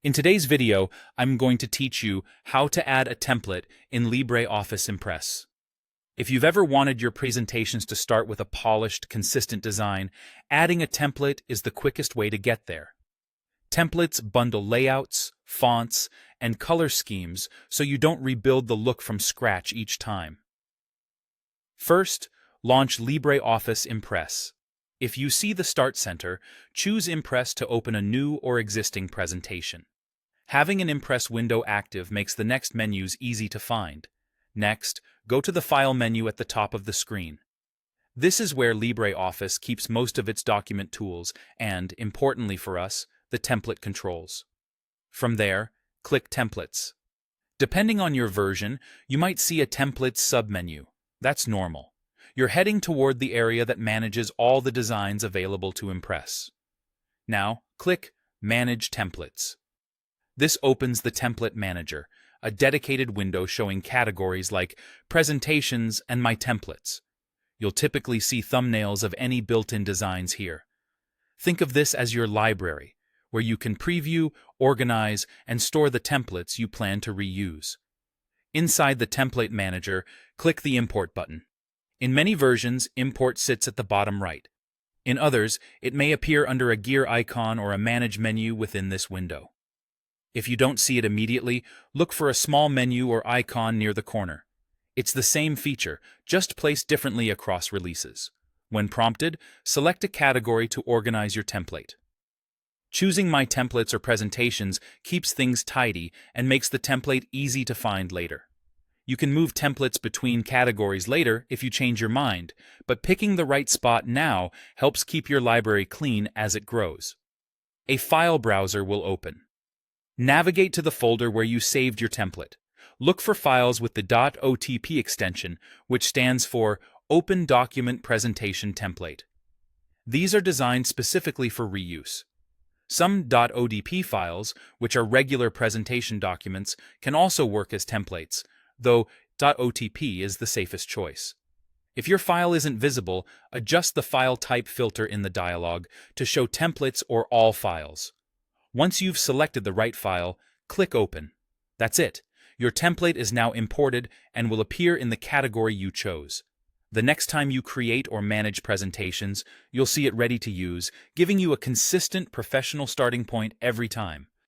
In today's video, I'm going to teach you how to add a template in LibreOffice Impress. If you've ever wanted your presentations to start with a polished, consistent design, adding a template is the quickest way to get there. Templates bundle layouts, fonts, and color schemes so you don't rebuild the look from scratch each time. First, launch LibreOffice Impress. If you see the Start Center, choose Impress to open a new or existing presentation. Having an Impress window active makes the next menus easy to find. Next, go to the File menu at the top of the screen. This is where LibreOffice keeps most of its document tools and, importantly for us, the template controls. From there, click Templates. Depending on your version, you might see a Templates submenu. That's normal. You're heading toward the area that manages all the designs available to Impress. Now, click Manage Templates. This opens the Template Manager, a dedicated window showing categories like Presentations and My Templates. You'll typically see thumbnails of any built-in designs here. Think of this as your library, where you can preview, organize, and store the templates you plan to reuse. Inside the Template Manager, click the Import button. In many versions, Import sits at the bottom right. In others, it may appear under a gear icon or a Manage menu within this window. If you don't see it immediately, look for a small menu or icon near the corner. It's the same feature, just placed differently across releases. When prompted, select a category to organize your template. Choosing My Templates or Presentations keeps things tidy and makes the template easy to find later. You can move templates between categories later if you change your mind, but picking the right spot now helps keep your library clean as it grows. A file browser will open. Navigate to the folder where you saved your template. Look for files with the .otp extension, which stands for Open Document Presentation Template. These are designed specifically for reuse. Some .odp files, which are regular presentation documents, can also work as templates, though .otp is the safest choice. If your file isn't visible, adjust the file type filter in the dialog to show templates or all files. Once you've selected the right file, click Open. That's it. Your template is now imported and will appear in the category you chose. The next time you create or manage presentations, you'll see it ready to use, giving you a consistent professional starting point every time.